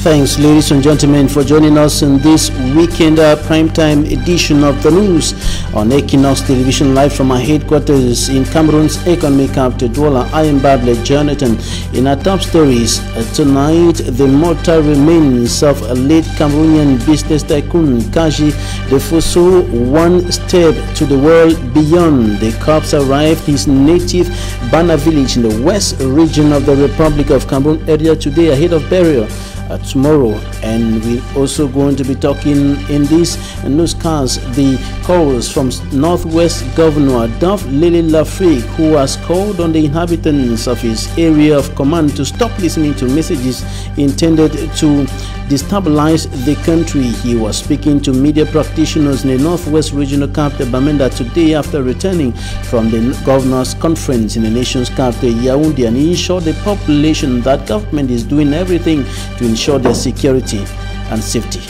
Thanks, ladies and gentlemen, for joining us in this weekend primetime edition of the news on Equinox Television, live from our headquarters in Cameroon's economic capital, Douala. I am Bable Jonathan. In our top stories tonight, the mortal remains of a late Cameroonian business tycoon Kaji Defoso, one step to the world beyond. The corpse arrived his native Bana village in the west region of the Republic of Cameroon area today ahead of burial tomorrow. And we're also going to be talking in this newscast the calls from Northwest Governor Dov Lily Lafrique, who has called on the inhabitants of his area of command to stop listening to messages intended to destabilize the country. He was speaking to media practitioners in the Northwest Regional Capital Bamenda today after returning from the Governors Conference in the nation's capital Yaoundé, and he assured the population that government is doing everything to ensure their security and safety.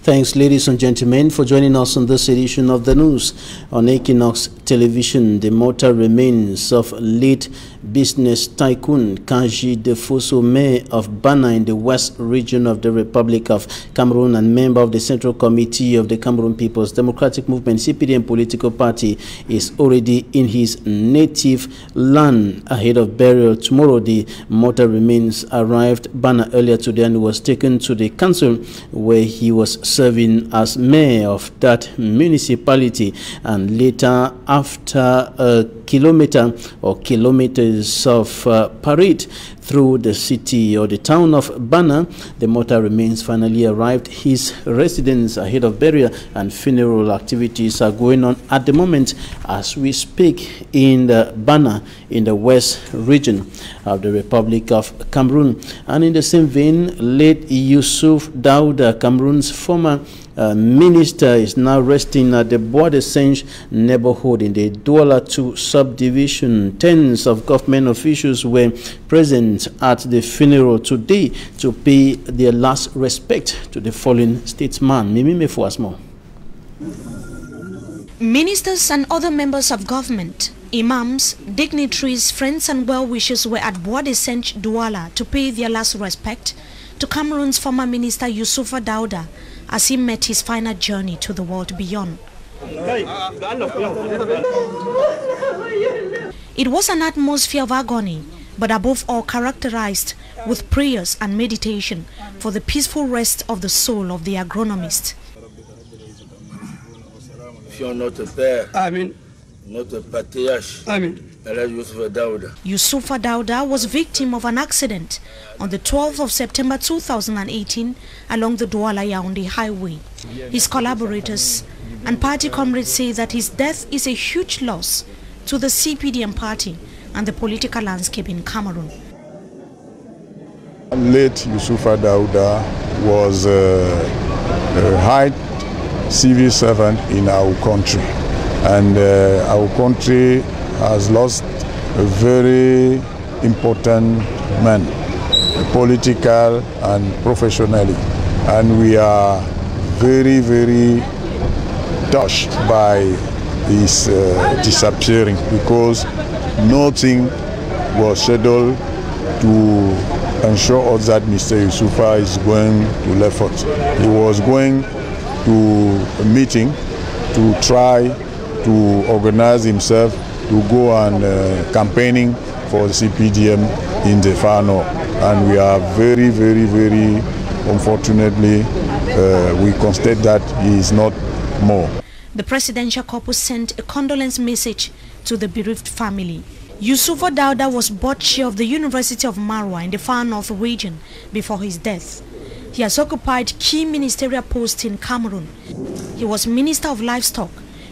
Thanks, ladies and gentlemen, for joining us on this edition of the news on Equinox Television. The mortal remains of late business tycoon Kaji Defoso, mayor of Bana in the west region of the Republic of Cameroon and member of the Central Committee of the Cameroon People's Democratic Movement (CPDM) political party, is already in his native land ahead of burial tomorrow. The mortal remains arrived Bana earlier today and was taken to the council where he was serving as mayor of that municipality, and later, after a kilometers of parade through the city or the town of Bana, the mortal remains finally arrived his residence ahead of burial, and funeral activities are going on at the moment as we speak in the Bana in the west region of the Republic of Cameroon. And in the same vein, late Yusuf Dauda, Cameroon's former minister, is now resting at the Bois de Senj neighborhood in the Douala 2 subdivision. Tens of government officials were present at the funeral today to pay their last respect to the fallen statesman. Mimi Mefuasmo. Ministers and other members of government, imams, dignitaries, friends and well-wishers were at Bois de Senj, Douala to pay their last respect to Cameroon's former minister Youssoufa Dauda as he met his final journey to the world beyond. It was an atmosphere of agony, but above all characterized with prayers and meditation for the peaceful rest of the soul of the agronomist. If you're not a père, Amen. not a patriarche, Amen. Youssoufa Dauda was victim of an accident on the 12th of September 2018 along the Douala-Yaoundé highway. His collaborators and party comrades say that his death is a huge loss to the CPDM party and the political landscape in Cameroon. Late Youssoufa Dauda was a high civil servant in our country, and our country has lost a very important man, political and professionally, and we are very, very touched by his disappearing, because nothing was scheduled to ensure us that Mr. Youssoufa is going to Lefort. He was going to a meeting to try to organize himself to go and campaigning for the CPDM in the far north. And we are very, very, very unfortunately, we constate that he is not more. The presidential couple sent a condolence message to the bereaved family. Youssoufa Dauda was board chair of the University of Marwa in the far north region before his death. He has occupied key ministerial posts in Cameroon. He was Minister of Livestock,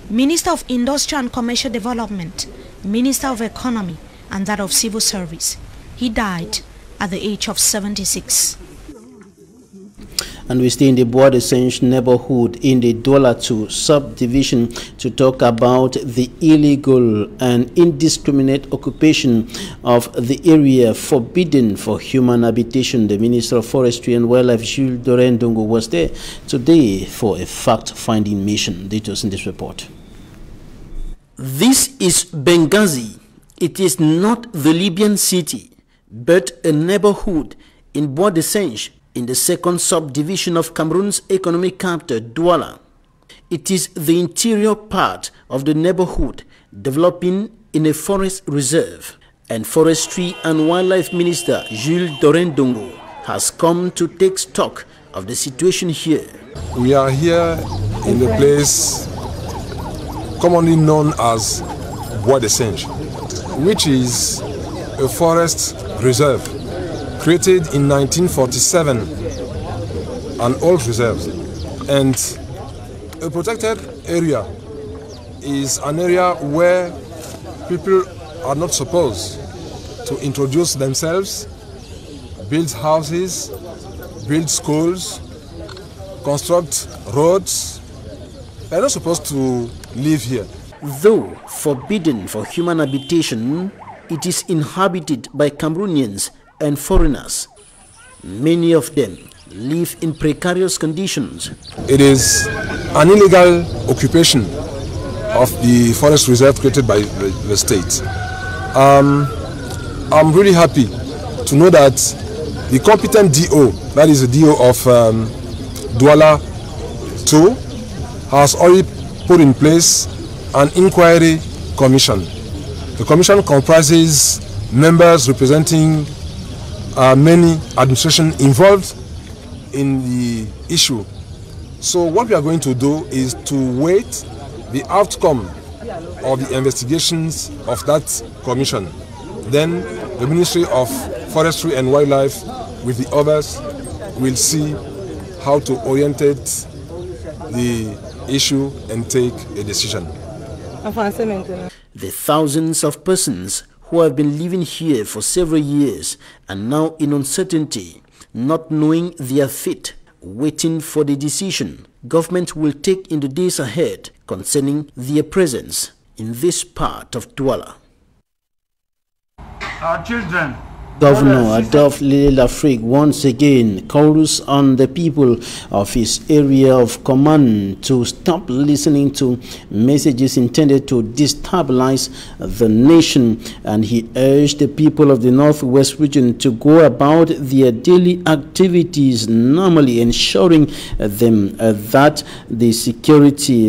Minister of Industry and Commercial Development, Minister of Economy, and that of Civil Service. He died at the age of 76. And we stay in the Bois-de-Senche neighborhood in the Douala 2 subdivision to talk about the illegal and indiscriminate occupation of the area forbidden for human habitation. The Minister of Forestry and Wildlife, Jules Dorendongo, was there today for a fact-finding mission. Details in this report. This is Benghazi. It is not the Libyan city, but a neighborhood in Bois-de-Senche, in the second subdivision of Cameroon's economic capital, Douala. It is the interior part of the neighborhood developing in a forest reserve, and Forestry and Wildlife Minister Jules Dorendongo has come to take stock of the situation here. We are here in the place commonly known as Bois-de-Senche, which is a forest reserve created in 1947, an old reserve. And a protected area is an area where people are not supposed to introduce themselves, build houses, build schools, construct roads. They're not supposed to live here. Though forbidden for human habitation, it is inhabited by Cameroonians and foreigners. Many of them live in precarious conditions. It is an illegal occupation of the forest reserve created by the state. I'm really happy to know that the competent DO, that is the DO of Douala 2, has already put in place an inquiry commission. The commission comprises members representing many administrations involved in the issue. So what we are going to do is to wait the outcome of the investigations of that commission. Then the Ministry of Forestry and Wildlife with the others will see how to orientate the issue and take a decision. The thousands of persons who have been living here for several years are now in uncertainty, not knowing their fate, waiting for the decision government will take in the days ahead concerning their presence in this part of Douala. Our children, Governor Adolphe Lafrique once again calls on the people of his area of command to stop listening to messages intended to destabilize the nation, and he urged the people of the Northwest region to go about their daily activities normally, ensuring them that their security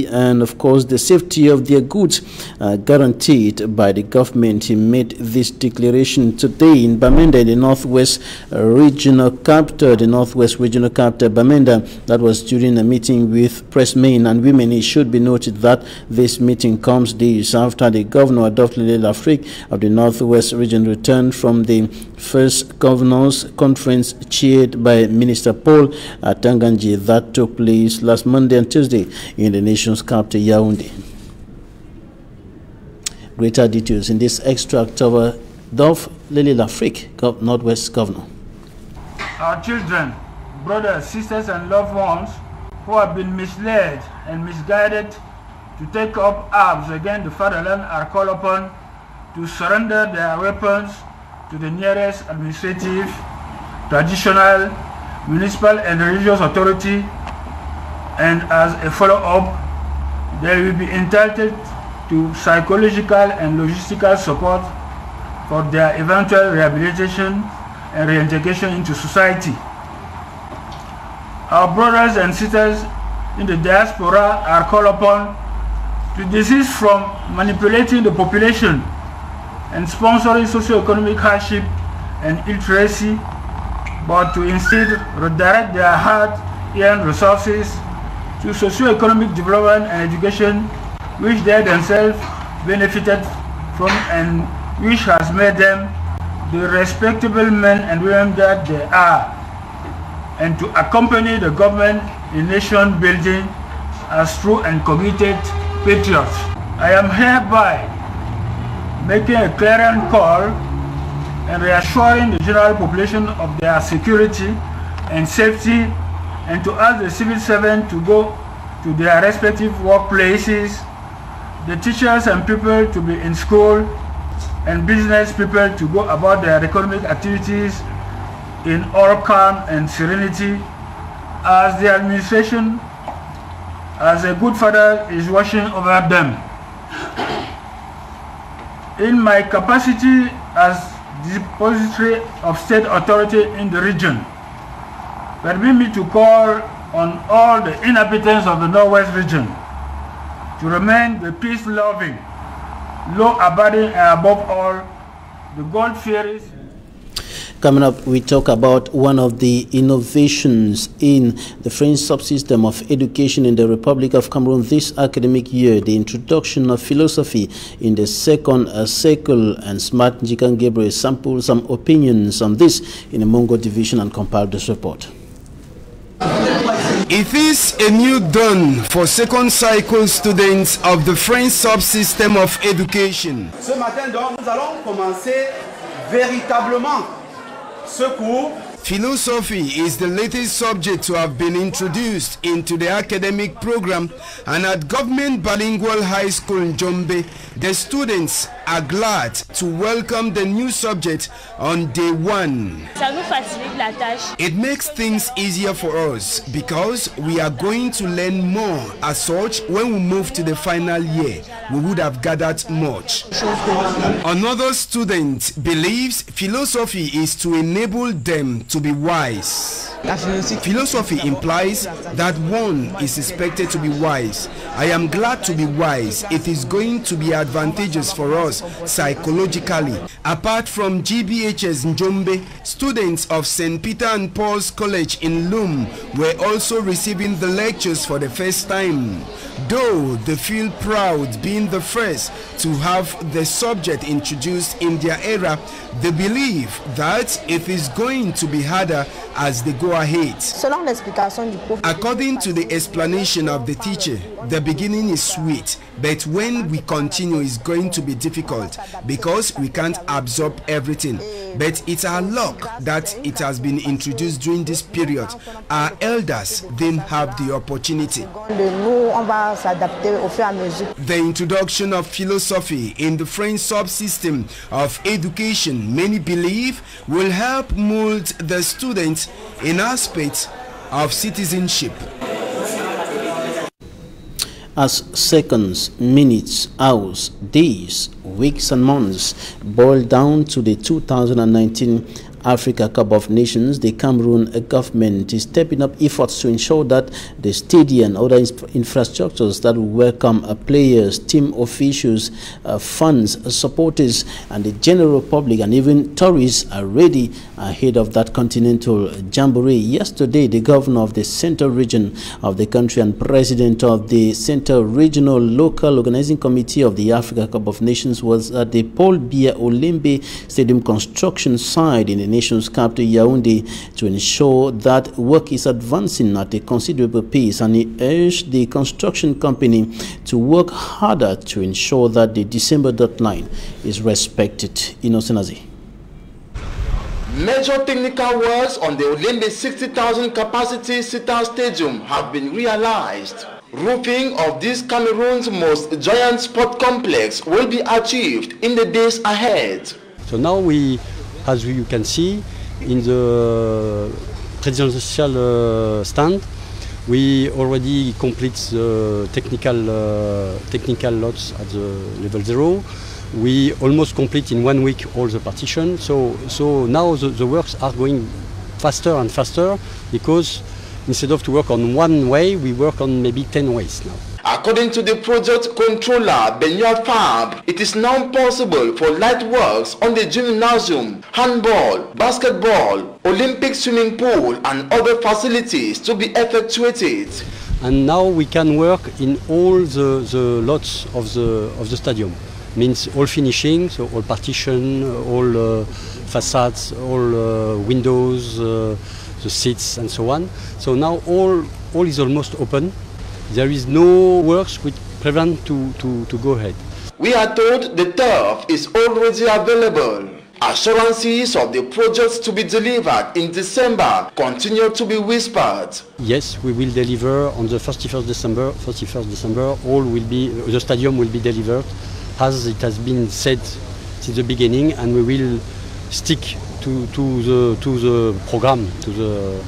and of course the safety of their goods are guaranteed by the government. He made this declaration today in Bamenda, the Northwest Regional Capital, Bamenda. That was during a meeting with press men and women. It should be noted that this meeting comes days after the Governor Adolphe Lafrique of the Northwest Region returned from the first Governors Conference chaired by Minister Paul Tanganji that took place last Monday and Tuesday in the nation's capital, Yaoundé. Greater details in this extract of Adolphe Lafrique, Northwest Governor. our children, brothers, sisters, and loved ones who have been misled and misguided to take up arms against the fatherland are called upon to surrender their weapons to the nearest administrative, traditional, municipal, and religious authority, and as a follow-up, they will be entitled to psychological and logistical support for their eventual rehabilitation and reintegration into society. Our brothers and sisters in the diaspora are called upon to desist from manipulating the population and sponsoring socio-economic hardship and illiteracy, but to instead redirect their hard-earned resources to socio-economic development and education, which they themselves benefited from and which has made them the respectable men and women that they are, and to accompany the government in nation building as true and committed patriots. I am hereby making a clarion call and reassuring the general population of their security and safety, and to ask the civil servants to go to their respective workplaces, the teachers and people to be in school, and business people to go about their economic activities in all calm and serenity, as the administration, as a good father, is watching over them. In my capacity as depository of state authority in the region, permit me to call on all the inhabitants of the Northwest region to remain the peace-loving, law-abiding, and above all, the God-fearing. Coming up, we talk about one of the innovations in the French subsystem of education in the Republic of Cameroon this academic year, the introduction of philosophy in the second cycle, and Smart Njikan Gabriel sampled some opinions on this in the Mongo division and compiled this report. It is a new dawn for second cycle students of the French subsystem of education. Ce matin, donc, nous allons commencer véritablement ce cours. Philosophy is the latest subject to have been introduced into the academic program, and at Government Bilingual High School in Jombe, the students are glad to welcome the new subject on day one. It makes things easier for us because we are going to learn more. As such, when we move to the final year, we would have gathered much. Another student believes philosophy is to enable them to be wise. Philosophy implies that one is expected to be wise. I am glad to be wise. It is going to be advantageous for us psychologically. Apart from GBHS Njombe, students of St. Peter and Paul's College in Loom were also receiving the lectures for the first time. Though they feel proud being the first to have the subject introduced in their era, they believe that it is going to be harder as they go ahead. According to the explanation of the teacher, the beginning is sweet, but when we continue it's going to be difficult because we can't absorb everything. But it's our luck that it has been introduced during this period. Our elders didn't have the opportunity. The introduction of philosophy in the French subsystem of education, many believe, will help mold the students in aspects of citizenship. As seconds, minutes, hours, days, weeks and months boil down to the 2019 Africa Cup of Nations, the Cameroon government is stepping up efforts to ensure that the stadium and other infrastructures that will welcome players, team officials, fans, supporters, and the general public and even tourists are ready ahead of that continental jamboree. Yesterday, the governor of the Central Region of the country and president of the Central Regional Local Organizing Committee of the Africa Cup of Nations was at the Paul Biya Olembe Stadium construction site in the nation's capital Yaoundé to ensure that work is advancing at a considerable pace, and he urged the construction company to work harder to ensure that the December deadline is respected. Innocent. Major technical works on the Olembe 60,000 capacity Sitar Stadium have been realized. Roofing of this Cameroon's most giant sport complex will be achieved in the days ahead. So now as you can see in the presidential stand, we already complete the technical lots at the level 0. We almost complete in 1 week all the partition. So now the works are going faster and faster because instead of to work on one way, we work on maybe 10 ways now. According to the project controller, Benoit Fab, it is now possible for light works on the gymnasium, handball, basketball, Olympic swimming pool and other facilities to be effectuated. And now we can work in all the lots of the stadium. Means all finishing, so all partition, all facades, all windows, the seats and so on. So now all is almost open. There is no works which prevent to go ahead. We are told the turf is already available. Assurances of the projects to be delivered in December continue to be whispered. Yes, we will deliver on the 31st December. All will be, the stadium will be delivered as it has been said since the beginning, and we will stick to the program, to the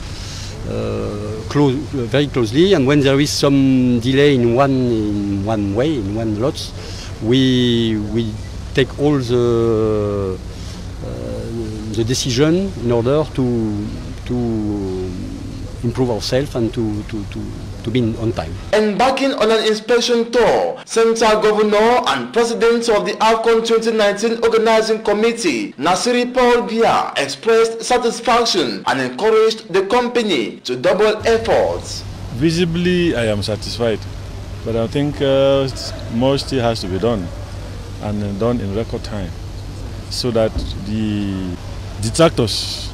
very closely. And when there is some delay in one lot, we take all the decision in order to improve ourselves and to be on time. Embarking on an inspection tour, Central Governor and President of the AFCON 2019 Organizing Committee, Nasiri Paul Biya, expressed satisfaction and encouraged the company to double efforts. Visibly, I am satisfied, but I think more still has to be done, and done in record time, so that the detractors,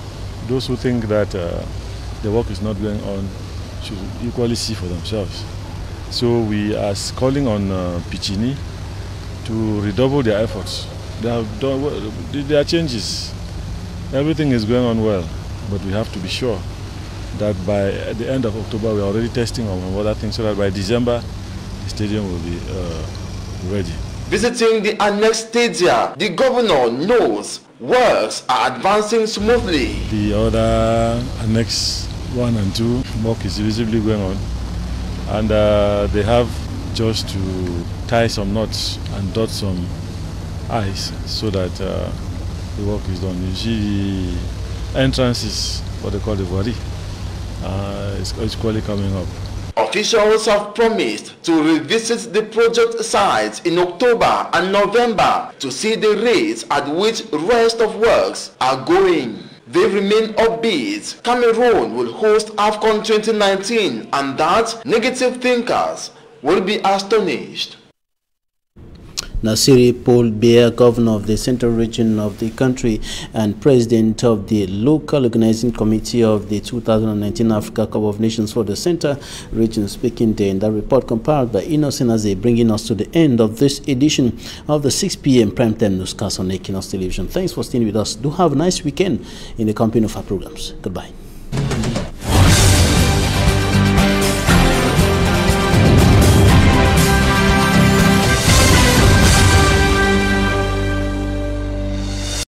those who think that the work is not going on, should equally see for themselves. So we are calling on Pichini to redouble their efforts. There are changes. Everything is going on well, but we have to be sure that by the end of October we are already testing on other things, so that by December the stadium will be ready. Visiting the annex stadia, the governor knows works are advancing smoothly. The other annex 1 and 2 work is visibly going on, and they have just to tie some knots and dot some I's so that the work is done. You see the entrances, what they call the body, it's quickly coming up. Officials have promised to revisit the project sites in October and November to see the rates at which rest of works are going. They remain upbeat. Cameroon will host AFCON 2019, and that negative thinkers will be astonished. Nasiri Paul Biya, governor of the central region of the country and president of the local organizing committee of the 2019 Africa Cup of Nations for the Central region, speaking there in that report compiled by EQUINOXE, bringing us to the end of this edition of the 6 p.m. primetime newscast on Equinox Television. Thanks for staying with us. Do have a nice weekend in the company of our programs. Goodbye.